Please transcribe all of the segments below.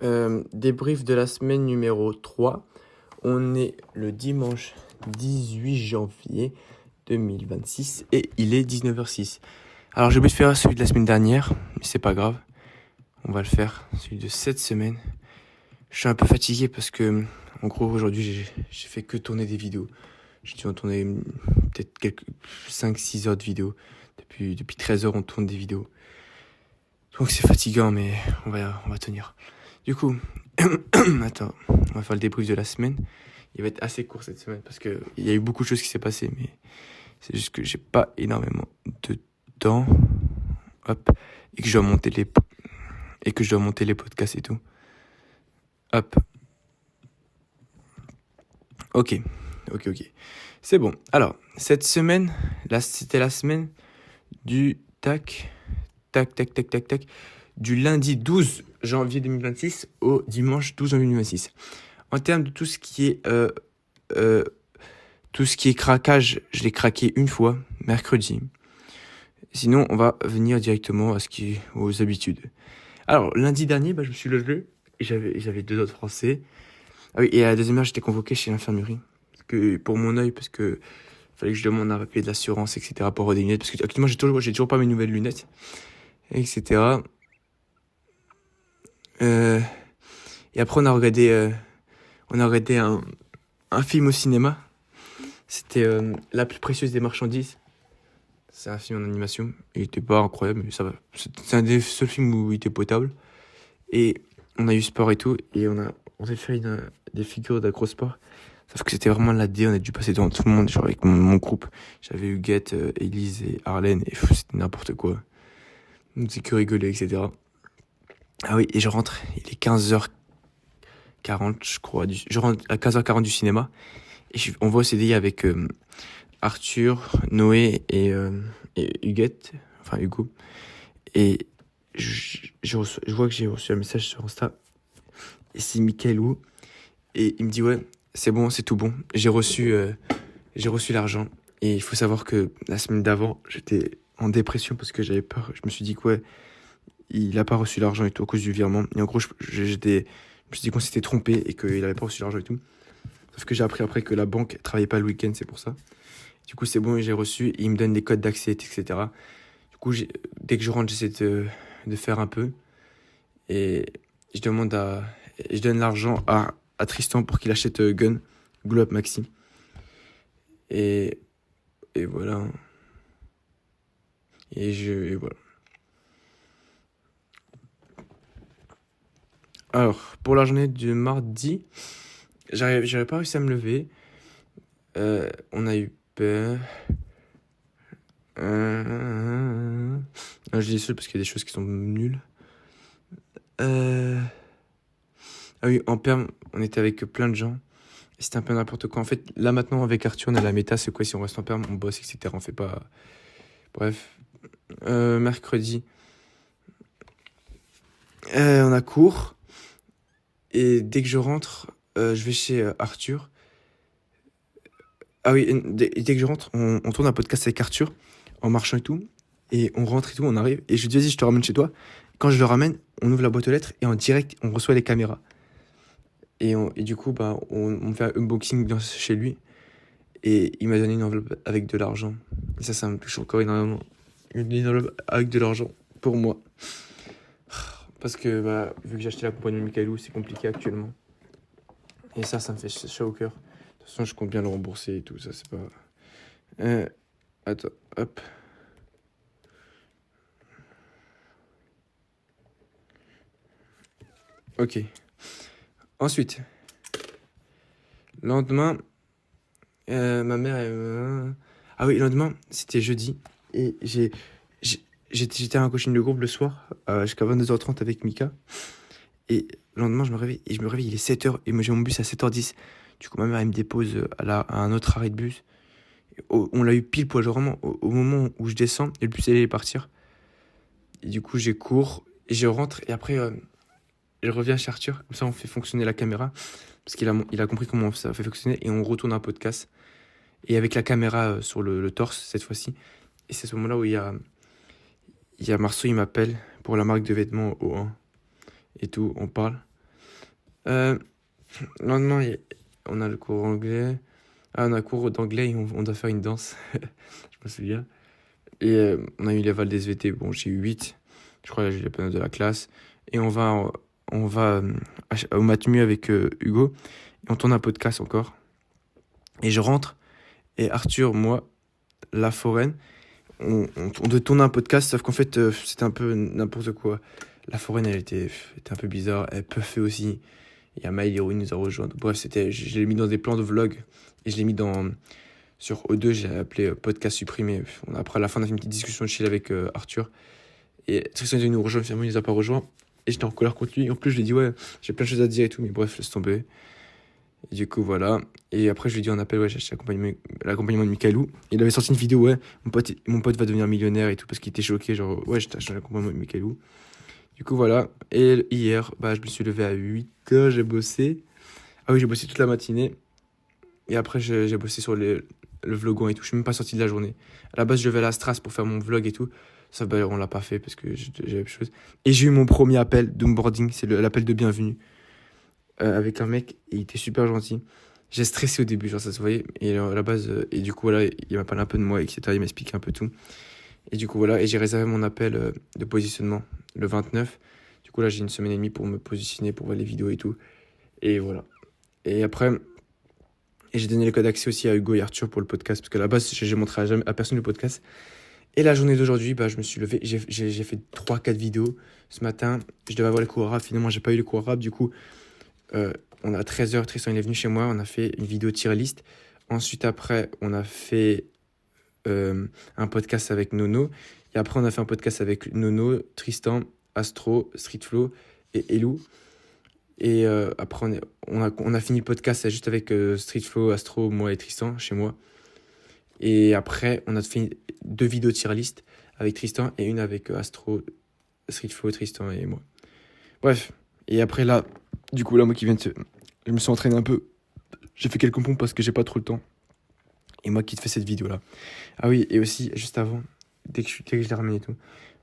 Débrief de la semaine numéro 3. On est le dimanche 18 janvier 2026 et il est 19h06. Alors j'ai oublié de faire celui de la semaine dernière, mais c'est pas grave. On va le faire, celui de cette semaine. Je suis un peu fatigué parce que, en gros, aujourd'hui, j'ai fait que tourner des vidéos. J'ai dû en tourner peut-être 5-6 heures de vidéos. Depuis 13 heures, on tourne des vidéos. Donc c'est fatigant, mais on va tenir. Du coup, attends, on va faire le débrief de la semaine. Il va être assez court cette semaine parce qu'il y a eu beaucoup de choses qui s'est passé, mais c'est juste que j'ai pas énormément de temps. Hop, et que je dois monter les podcasts et tout. Hop. Ok. C'est bon. Alors, cette semaine, là, c'était la semaine du tac, du lundi 12 janvier 2026 au dimanche 12 janvier 2026. En termes de tout ce qui est craquage, je l'ai craqué une fois, mercredi. Sinon, on va venir directement aux habitudes. Alors, lundi dernier, je me suis levé et j'avais 2 autres français. Ah oui, et à la deuxième heure, j'étais convoqué chez l'infirmerie. Pour mon œil, parce que fallait que je demande un papier de l'assurance, etc. pour avoir des lunettes. Parce que actuellement, j'ai toujours pas mes nouvelles lunettes, etc. Et après, on a regardé un film au cinéma. C'était La plus précieuse des marchandises. C'est un film en animation. Il était pas incroyable, mais ça va. C'est un des seuls films où il était potable. Et on a eu sport et tout. Et on s'est fait des figures d'acrosport. Sauf que c'était vraiment la D. On a dû passer devant tout le monde. Genre avec mon groupe. J'avais Huguette, Élise et Arlène. Et c'était n'importe quoi. On faisait que rigoler, etc. Ah oui, et je rentre. Il est 15h40, je crois. Je rentre à 15h40 du cinéma. Et on va au CDI avec Arthur, Noé et Huguette, enfin Hugo. Et je vois que j'ai reçu un message sur Insta. Et c'est Mickaël Wu. Et il me dit ouais, c'est bon, c'est tout bon. J'ai reçu l'argent. Et il faut savoir que la semaine d'avant, j'étais en dépression parce que j'avais peur. Je me suis dit que ouais, il a pas reçu l'argent et tout à cause du virement. Et en gros, je me suis dit qu'on s'était trompé et qu'il avait pas reçu l'argent et tout. Sauf que j'ai appris après que la banque travaillait pas le week-end, c'est pour ça. Du coup, c'est bon, j'ai reçu. Il me donne des codes d'accès, etc. Du coup, dès que je rentre, j'essaie de faire un peu. Et je donne l'argent à Tristan pour qu'il achète Gun, Glow Up Maxi. Et voilà. Et voilà. Alors, pour la journée du mardi, j'avais pas réussi à me lever. On a eu peur. Non, je dis seul parce qu'il y a des choses qui sont nulles. Ah oui, en perm, on était avec plein de gens. Et c'était un peu n'importe quoi. En fait, là maintenant, avec Arthur, on a la méta. C'est quoi si on reste en perm, on bosse, etc. On fait pas. Bref. Mercredi, on a cours. Et dès que je rentre, je vais chez Arthur. Ah oui, dès que je rentre, on tourne un podcast avec Arthur en marchant et tout. Et on rentre et tout, on arrive. Et je lui dis, vas-y, je te ramène chez toi. Quand je le ramène, on ouvre la boîte aux lettres et en direct, on reçoit les caméras. Et du coup, on fait un unboxing chez lui. Et il m'a donné une enveloppe avec de l'argent. Et ça me touche encore énormément. Une enveloppe avec de l'argent pour moi. Parce que vu que j'ai acheté la compagnie de Mickaël, c'est compliqué actuellement. Et ça me fait chaud au cœur. De toute façon, je compte bien le rembourser et tout. Ça, c'est pas... Attends, hop. Ok. Ensuite, lendemain, ma mère... Ah oui, le lendemain, c'était jeudi. Et j'étais à un coaching de groupe le soir, jusqu'à 22h30 avec Mika. Et le lendemain, je me réveille, il est 7h. Et moi, j'ai mon bus à 7h10. Du coup, ma mère, elle me dépose à un autre arrêt de bus. On l'a eu pile poil, genre vraiment, au moment où je descends, et le bus allait partir. Et du coup, j'ai cours, et je rentre, et après, je reviens chez Arthur. Comme ça, on fait fonctionner la caméra. Parce qu'il a compris comment ça fait fonctionner, et on retourne un podcast. Et avec la caméra sur le torse, cette fois-ci. Et c'est à ce moment-là où il y a Marceau, il m'appelle pour la marque de vêtements O1. Et tout, on parle. Le lendemain, on a le cours anglais. Ah, on a un cours d'anglais et on doit faire une danse. Je me souviens. Et on a eu les vals des SVT. Bon, j'ai eu 8. Je crois que j'ai la bonne note de la classe. Et on va au Matmu avec Hugo. Et on tourne un podcast encore. Et je rentre. Et Arthur, moi, la foraine, on devait tourner un podcast. Sauf qu'en fait, c'était un peu n'importe quoi. La foraine, elle était un peu bizarre. Elle puffait aussi. Il y a Maël Héroïne nous a rejoint. Bref, je l'ai mis dans des plans de vlog. Et je l'ai mis sur O2, j'ai appelé podcast supprimé. Après, à la fin, on a fait une petite discussion de chill avec Arthur. Et Tristan est venu nous rejoindre, finalement, il nous a pas rejoint. Et j'étais en colère contre lui. En plus, je lui ai dit, ouais, j'ai plein de choses à dire et tout. Mais bref, laisse tomber. Et du coup, voilà. Et après, je lui ai dit en appel, ouais, j'ai acheté l'accompagnement de Mickaëlou. Il avait sorti une vidéo, ouais, mon pote va devenir millionnaire et tout. Parce qu'il était choqué, genre, ouais, j'ai acheté l'accompagnement de Mickaëlou. Du coup, voilà. Et hier, je me suis levé à 8h, j'ai bossé. Ah oui, j'ai bossé toute la matinée. Et après, j'ai bossé sur le vlogant et tout. Je suis même pas sorti de la journée. À la base, je devais aller à Stras pour faire mon vlog et tout. Ça, on l'a pas fait parce que j'avais autre chose. Et j'ai eu mon premier appel d'onboarding. C'est l'appel de bienvenue. Avec un mec. Et il était super gentil. J'ai stressé au début, genre ça se voyait. Et à la base, et du coup, voilà, il m'a parlé un peu de moi, etc. Il m'a expliqué un peu tout. Et du coup, voilà. Et j'ai réservé mon appel de positionnement le 29. Du coup, là, j'ai une semaine et demie pour me positionner, pour voir les vidéos et tout. Et voilà. Et après... Et j'ai donné le code d'accès aussi à Hugo et Arthur pour le podcast. Parce qu'à la base, j'ai montré à personne le podcast. Et la journée d'aujourd'hui, je me suis levé. J'ai fait 3-4 vidéos ce matin. Je devais avoir les cours arabes. Finalement, j'ai pas eu les cours arabes. Du coup, on a 13h. Tristan il est venu chez moi. On a fait une vidéo tier list. Ensuite, après, on a fait un podcast avec Nono. Et après, on a fait un podcast avec Nono, Tristan, Astro, Streetflow et Elou. Et après, on a fini le podcast juste avec Streetflow, Astro, moi et Tristan, chez moi. Et après, on a fait 2 vidéos tier list avec Tristan et une avec Astro, Streetflow, Tristan et moi. Bref. Et après, là, du coup, là, moi qui viens je me suis entraîné un peu. J'ai fait quelques pompes parce que j'ai pas trop le temps. Et moi qui te fais cette vidéo-là. Ah oui, et aussi, juste avant, dès que je l'ai ramené et tout,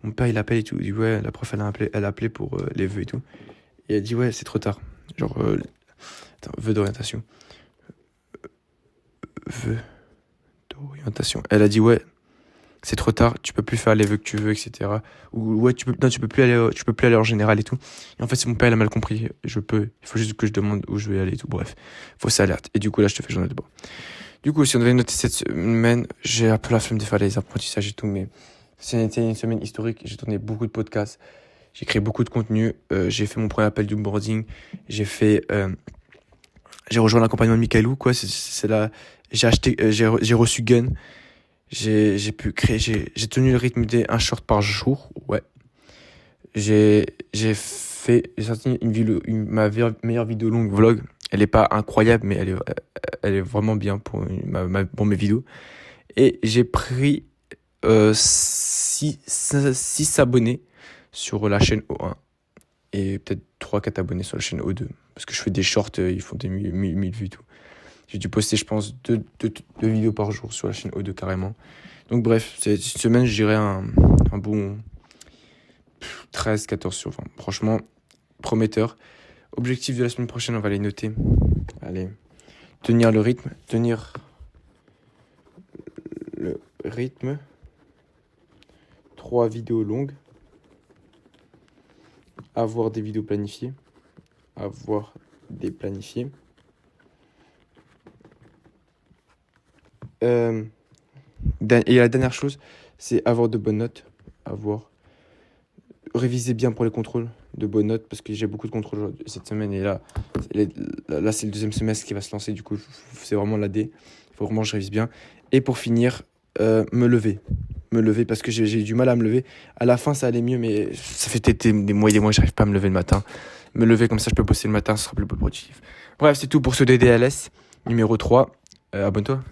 mon père, il appelle et tout. Il dit, ouais, la prof, elle a appelé pour les vœux et tout. Et elle dit, ouais, c'est trop tard. Genre, vœux d'orientation. Vœux d'orientation. Elle a dit, ouais, c'est trop tard, tu peux plus faire les vœux que tu veux, etc. Ou, ouais, tu peux plus aller en général et tout. Et en fait, c'est mon père, il a mal compris. Il faut juste que je demande où je vais aller et tout. Bref, fausse alerte. Et du coup, là, je te fais journal de bord. Du coup, si on devait noter cette semaine, j'ai un peu la flemme de faire les apprentissages et tout, mais c'était une semaine historique. J'ai tourné beaucoup de podcasts. J'ai créé beaucoup de contenu. J'ai fait mon premier appel d'onboarding. J'ai rejoint l'accompagnement de Mickaëlou, quoi. C'est là. J'ai reçu Gun. J'ai tenu le rythme d'un short par jour. Ouais. J'ai sorti ma meilleure vidéo longue vlog. Elle est pas incroyable, mais elle est vraiment bien pour mes vidéos. Et j'ai pris 6 abonnés sur la chaîne O1 et peut-être 3-4 abonnés sur la chaîne O2 parce que je fais des shorts, ils font des 1000 vues et tout. J'ai dû poster, je pense, 2 vidéos par jour sur la chaîne O2 carrément. Donc bref, cette semaine, je dirais un bon 13-14 sur 20. Franchement, prometteur. Objectif de la semaine prochaine, on va les noter. Allez, tenir le rythme. 3 vidéos longues. Avoir des vidéos planifiées. Et la dernière chose, c'est avoir de bonnes notes. Réviser bien pour les contrôles, de bonnes notes, parce que j'ai beaucoup de contrôles cette semaine. Et là c'est le deuxième semestre qui va se lancer. Du coup, c'est vraiment l'AD. Il faut vraiment que je révise bien. Et pour finir, me lever parce que j'ai du mal à me lever. À la fin, ça allait mieux, mais ça fait des mois et des mois que j'arrive pas à me lever le matin. Me lever comme ça, je peux bosser le matin, ce sera plus productif. Bref, c'est tout pour ce DDLS numéro 3. Abonne-toi.